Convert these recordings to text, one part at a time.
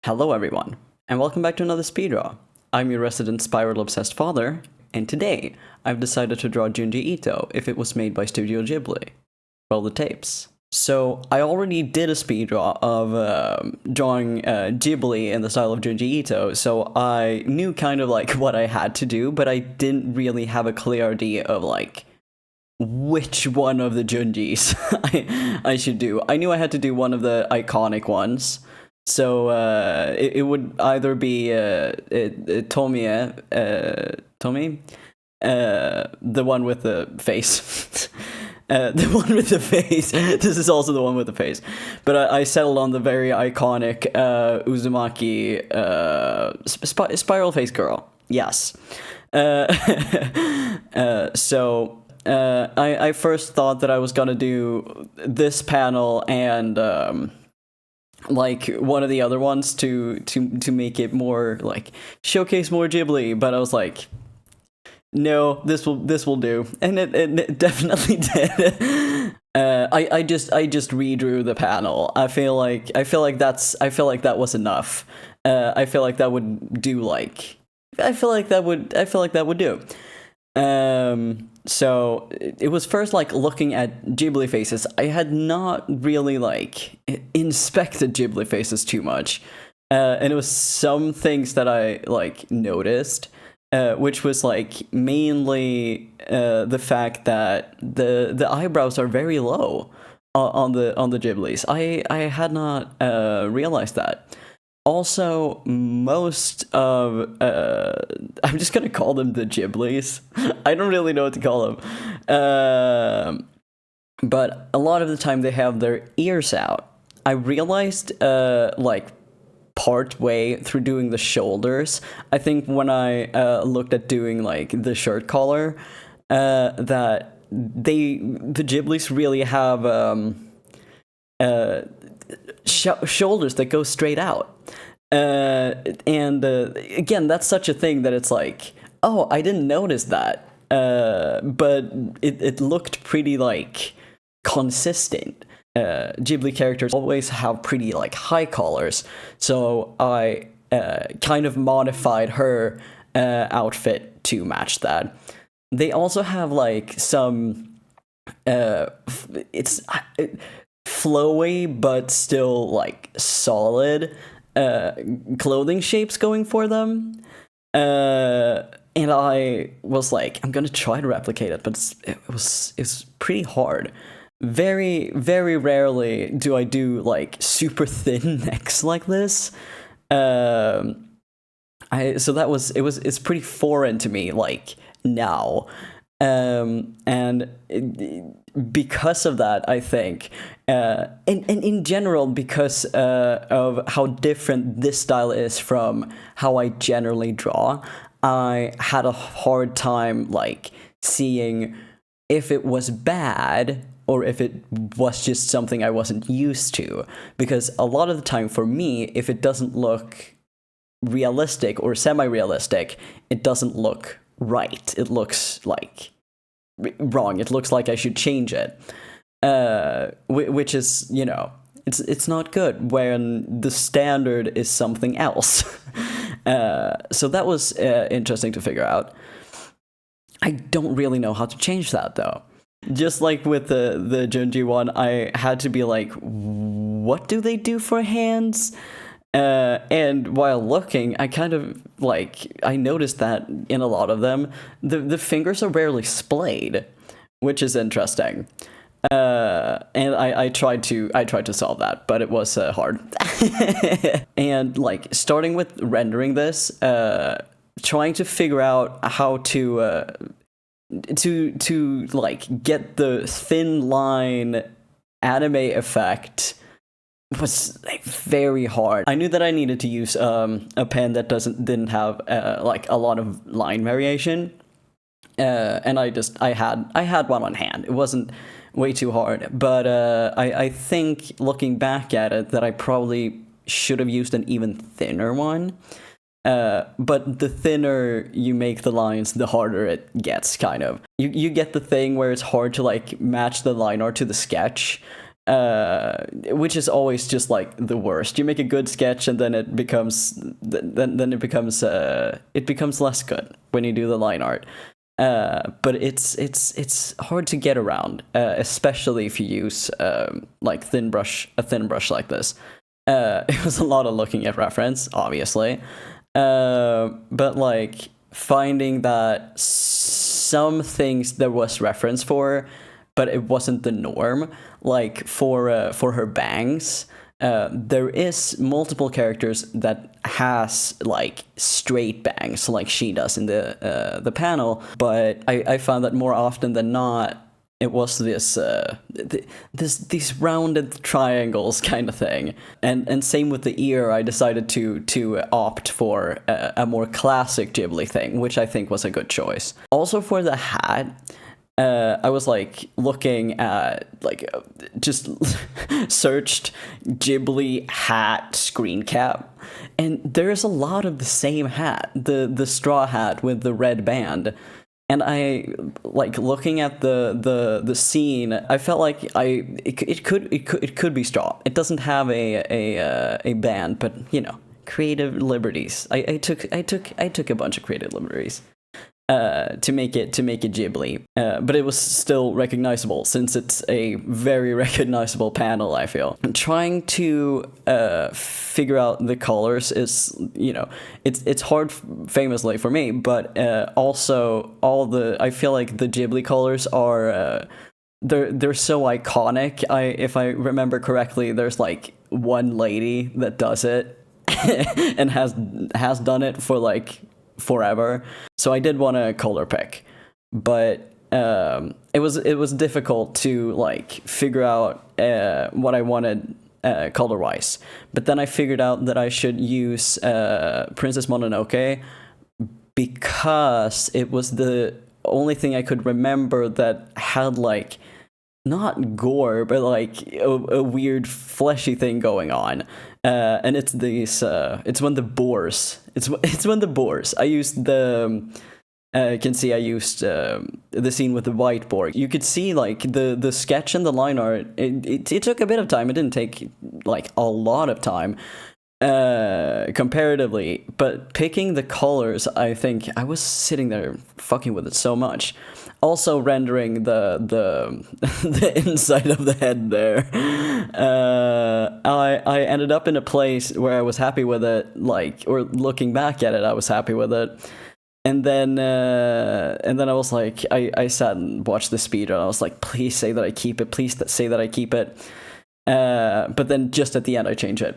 Hello everyone, and welcome back to another speeddraw. I'm your resident spiral-obsessed father, and today I've decided to draw Junji Ito if it was made by Studio Ghibli. Roll the tapes. So I already did a speeddraw of drawing Ghibli in the style of Junji Ito, so I knew kind of like what I had to do, but I didn't really have a clear idea of like which one of the Junjis I should do. I knew I had to do one of the iconic ones. So it would either be Tomie, the one with the face. The one with the face. This is also the one with the face. But I settled on the very iconic Uzumaki spiral face girl. Yes. So I first thought that I was gonna do this panel and like one of the other ones to make it more like showcase more Ghibli, but I was like, no, this will do, and it definitely did. I just redrew the panel. I feel like that was enough. I feel like that would do I feel like that would do. So it was first like looking at Ghibli faces. I had not really like inspected Ghibli faces too much, and it was some things that I like noticed, which was like mainly the fact that the eyebrows are very low on the Ghiblis. I had not realized that. Also, most of I'm just gonna call them the Ghiblis. I don't really know what to call them, but a lot of the time they have their ears out. I realized like part way through doing the shoulders. I think when I looked at doing like the shirt collar, that the Ghiblis really have shoulders that go straight out. And again, that's such a thing that it's like, oh, I didn't notice that. But it looked pretty like consistent. Ghibli characters always have pretty like high collars, so I kind of modified her outfit to match that. They also have like some flowy but still like solid clothing shapes going for them, and I was like, I'm gonna try to replicate it, but it's pretty hard. Very, very rarely do I do like super thin necks like this. So that was it's pretty foreign to me like now. And because of that, I think, and in general, because of how different this style is from how I generally draw, I had a hard time like seeing if it was bad or if it was just something I wasn't used to. Because a lot of the time for me, if it doesn't look realistic or semi-realistic, it doesn't look right. It looks like wrong. It looks like I should change it, which is, you know, it's not good when the standard is something else. So that was interesting to figure out. I don't really know how to change that though. Just like with the Junji one, I had to be like, what do they do for hands? And while looking, I kind of like I noticed that in a lot of them, the fingers are rarely splayed, which is interesting. And I tried to solve that, but it was hard. And like starting with rendering this, trying to figure out how to like get the thin line anime effect was like very hard. I knew that I needed to use a pen that didn't have like a lot of line variation, and I had one on hand. It wasn't way too hard, but I think looking back at it that I probably should have used an even thinner one. But the thinner you make the lines, the harder it gets, kind of. You get the thing where it's hard to like match the line art to the sketch. which is always just like the worst. You make a good sketch and then it becomes it becomes less good when you do the line art. But it's hard to get around, especially if you use like a thin brush like this. It was a lot of looking at reference, obviously, but like finding that some things there was reference for, but it wasn't the norm. Like for her bangs, there is multiple characters that has like straight bangs, like she does in the panel. But I found that more often than not, it was these rounded triangles kind of thing. And same with the ear. I decided to opt for a more classic Ghibli thing, which I think was a good choice. Also for the hat, I was like looking at like just searched Ghibli hat screen cap, and there's a lot of the same hat, the straw hat with the red band. And I like looking at the scene. I felt like it could be straw. It doesn't have a band, but you know, creative liberties. I took a bunch of creative liberties to make it Ghibli, but it was still recognizable since it's a very recognizable panel. I feel trying to figure out the colors is, you know, it's hard famously for me, but also I feel like the Ghibli colors are they're so iconic. If I remember correctly, there's like one lady that does it and has done it for like forever. So I did want to color pick, but it was difficult to like figure out what I wanted color wise. But then I figured out that I should use Princess Mononoke because it was the only thing I could remember that had like not gore, but like a weird fleshy thing going on. And it's these. It's when the boars. It's when the boars. I used the. You can see I used the scene with the white boar. You could see like the sketch and the line art. It took a bit of time. It didn't take like a lot of time comparatively. But picking the colors, I think I was sitting there fucking with it so much. Also rendering the inside of the head there. I ended up in a place where I was happy with it, like, or looking back at it, I was happy with it. And then I was like, I sat and watched the speedrun. I was like, please say that I keep it. Please say that I keep it. But then just at the end, I change it.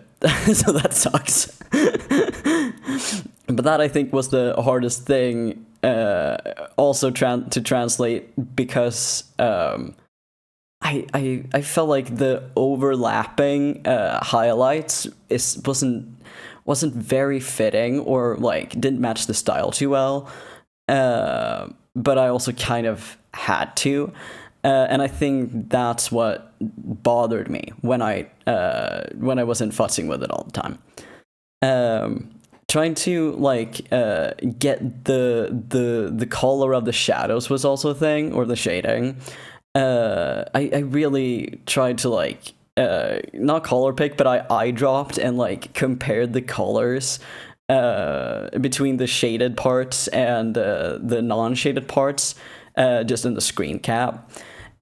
So that sucks. But that I think was the hardest thing. Also to translate because I felt like the overlapping highlights wasn't very fitting, or like didn't match the style too well. But I also kind of had to, and I think that's what bothered me when I wasn't futzing with it all the time. Trying to like get the color of the shadows was also a thing, or the shading. I really tried to like not color pick, but I eye dropped and like compared the colors between the shaded parts and the non-shaded parts just in the screen cap.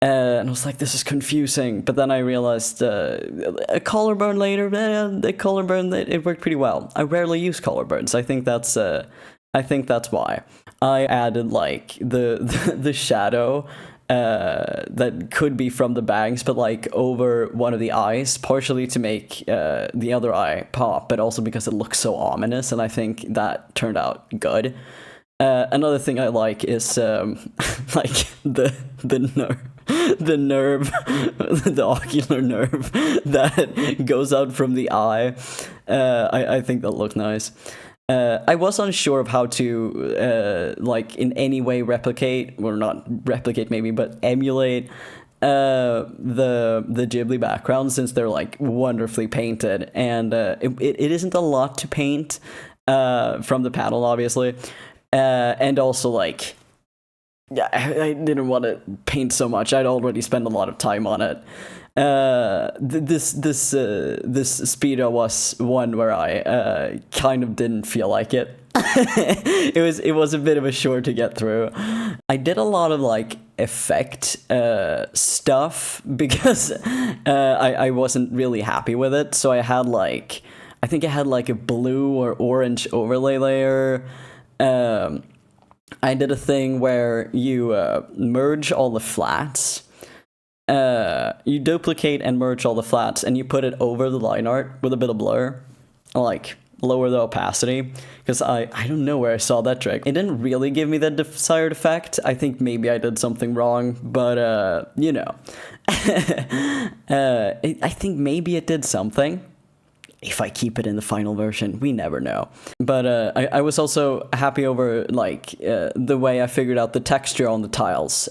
And I was like, this is confusing. But then I realized a color burn later, the color burn, it worked pretty well. I rarely use color burns. I think that's why. I added like the shadow that could be from the bangs, but like over one of the eyes, partially to make the other eye pop, but also because it looks so ominous, and I think that turned out good. Another thing I like is like the nerve, the ocular nerve that goes out from the eye. I think that looked nice. I was unsure of how to like in any way replicate, or not replicate maybe, but emulate the Ghibli background, since they're like wonderfully painted, and it isn't a lot to paint from the panel, obviously. And also, like, yeah, I didn't want to paint so much. I'd already spent a lot of time on it. This speedo was one where I kind of didn't feel like it. It was a bit of a chore to get through. I did a lot of like effect stuff because I wasn't really happy with it. So I think I had like a blue or orange overlay layer. I did a thing where you merge all the flats. You duplicate and merge all the flats, and you put it over the line art with a bit of blur, like lower the opacity, because I don't know where I saw that trick. It didn't really give me the desired effect. I think maybe I did something wrong, but you know. I think maybe it did something. If I keep it in the final version, we never know. But I was also happy over like the way I figured out the texture on the tiles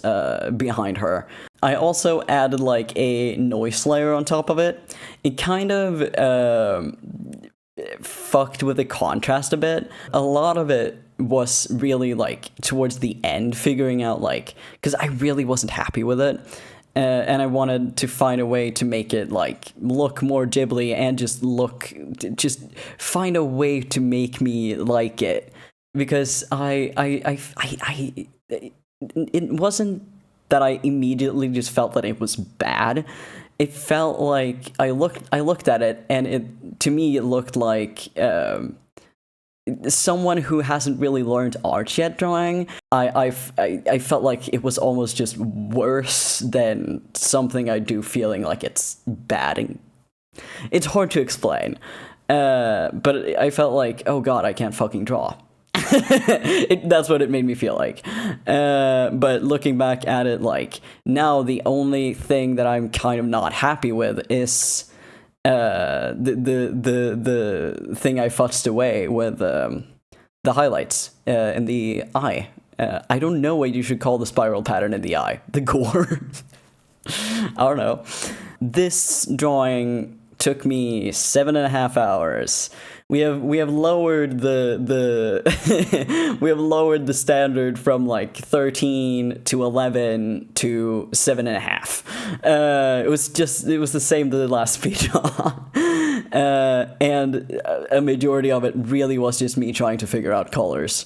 behind her. I also added like a noise layer on top of it. It kind of fucked with the contrast a bit. A lot of it was really like towards the end, figuring out like, because I really wasn't happy with it. And I wanted to find a way to make it like look more Ghibli and just find a way to make me like it, because it wasn't that I immediately just felt that it was bad. It felt like I looked at it, and to me it looked like someone who hasn't really learned art yet drawing. I felt like it was almost just worse than something I do, feeling like it's bad. And it's hard to explain, but I felt like, oh god, I can't fucking draw. That's what it made me feel like. But looking back at it, like now the only thing that I'm kind of not happy with is the thing I futzed away with the highlights in the eye. I don't know what you should call the spiral pattern in the eye. The gore. I don't know. This drawing took me 7.5 hours. We have lowered the we have lowered the standard from like 13 to 11 to 7.5. It was the same to the last speed draw. And a majority of it really was just me trying to figure out colors.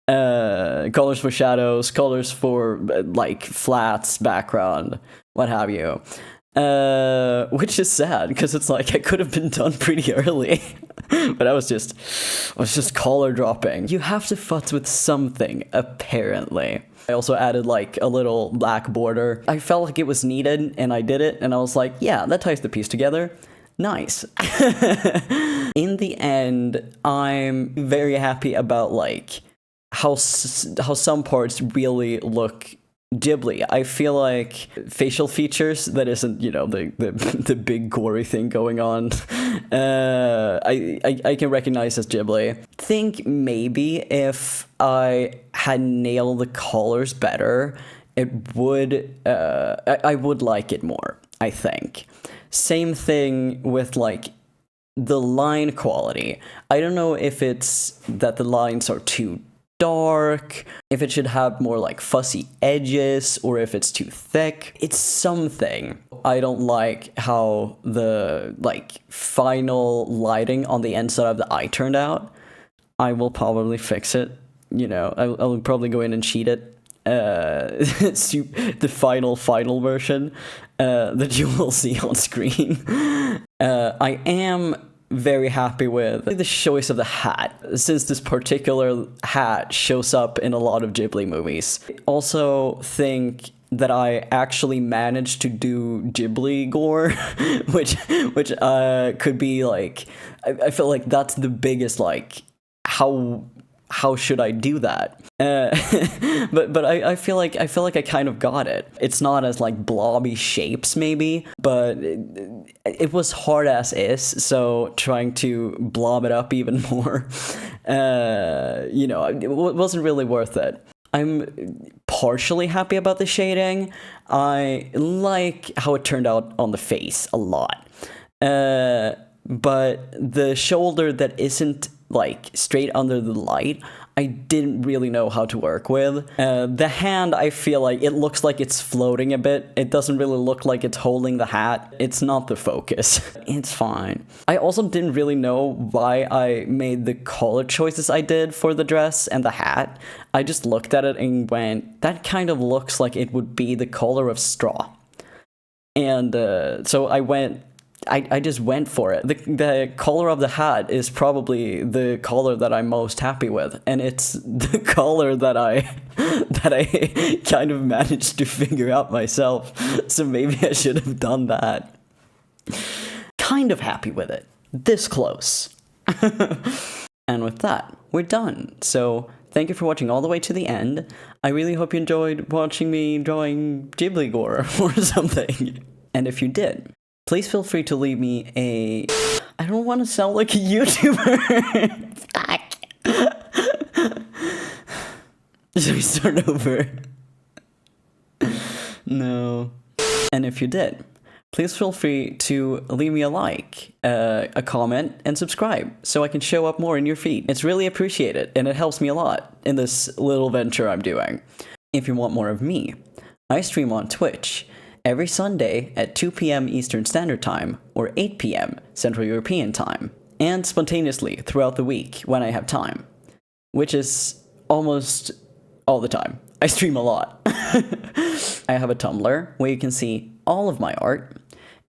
Colors for shadows, colors for like flats, background, what have you. Which is sad, because it's like I could have been done pretty early. But I was just color dropping. You have to futz with something, apparently. I also added like a little black border. I felt like it was needed, and I did it, and I was like, yeah, that ties the piece together. Nice. In the end, I'm very happy about like how some parts really look Ghibli. I feel like facial features that isn't, you know, the big gory thing going on, I can recognize as Ghibli. Think maybe if I had nailed the colors better, it would I would like it more, I think. Same thing with like the line quality. I don't know if it's that the lines are too dark, if it should have more like fuzzy edges, or if it's too thick. It's something. I don't like how the like final lighting on the inside of the eye turned out. I will probably fix it. You know, I'll probably go in and cheat it. The final version that you will see on screen. I am very happy with the choice of the hat, since this particular hat shows up in a lot of Ghibli movies. I also think that I actually managed to do Ghibli gore, which could be like, I feel like that's the biggest like, how should I do that? But I feel like I kind of got it. It's not as like blobby shapes maybe, but it was hard as is, so trying to blob it up even more, you know, it wasn't really worth it. I'm partially happy about the shading. I like how it turned out on the face a lot. But the shoulder that isn't like straight under the light, I didn't really know how to work with. The hand, I feel like it looks like it's floating a bit. It doesn't really look like it's holding the hat. It's not the focus. It's fine. I also didn't really know why I made the color choices I did for the dress and the hat. I just looked at it and went, that kind of looks like it would be the color of straw. And so I just went for it. The color of the hat is probably the color that I'm most happy with, and it's the color that I kind of managed to figure out myself. So maybe I should have done that. Kind of happy with it. This close. And with that, we're done. So thank you for watching all the way to the end. I really hope you enjoyed watching me drawing Ghibli gore or something. And if you did, please feel free to leave me a... I don't want to sound like a YouTuber. Fuck. Should we start over? No. And if you did, please feel free to leave me a like, a comment, and subscribe so I can show up more in your feed. It's really appreciated, and it helps me a lot in this little venture I'm doing. If you want more of me, I stream on Twitch every Sunday at 2 p.m. Eastern Standard Time or 8 p.m. Central European Time, and spontaneously throughout the week when I have time, which is almost all the time. I stream a lot. I have a Tumblr where you can see all of my art,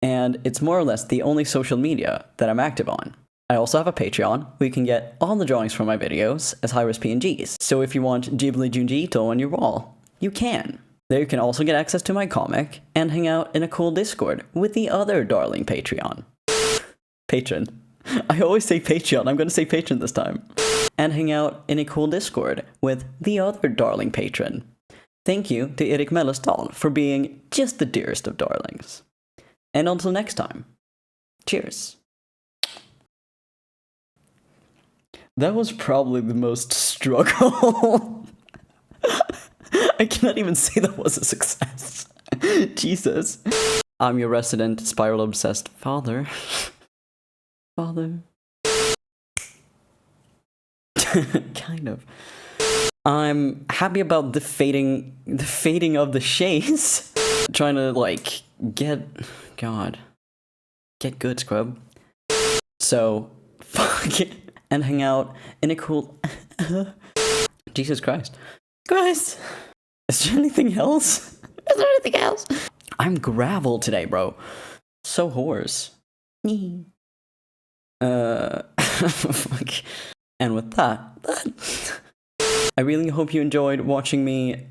and it's more or less the only social media that I'm active on. I also have a Patreon where you can get all the drawings from my videos as high-res PNGs, so if you want Ghibli Junji on your wall, you can. There you can also get access to my comic and hang out in a cool Discord with the other darling Patreon. Patron. I always say Patreon, I'm gonna say patron this time. And hang out in a cool Discord with the other darling patron. Thank you to Erik Mellestal for being just the dearest of darlings. And until next time, cheers. That was probably the most struggle. I cannot even say that was a success. Jesus. I'm your resident spiral-obsessed father. Father. Kind of. I'm happy about the fading of the shades. Trying to, like, get good, scrub. So, fuck it. And hang out in a cool... Jesus Christ. Guys, is there anything else? Is there anything else? I'm gravel today, bro. So hoarse. Fuck. And with that, I really hope you enjoyed watching me.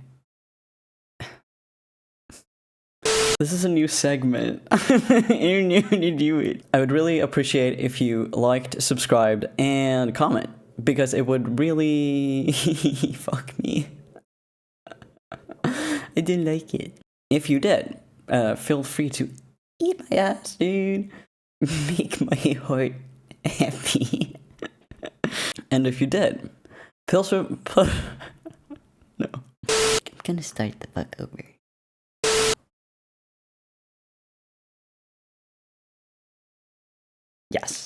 This is a new segment. You knew to do it. I would really appreciate if you liked, subscribed, and comment, because it would really fuck me. I didn't like it. If you did, feel free to eat my ass, dude. Make my heart happy. And if you did, feel free... No. I'm gonna start the fuck over. Yes.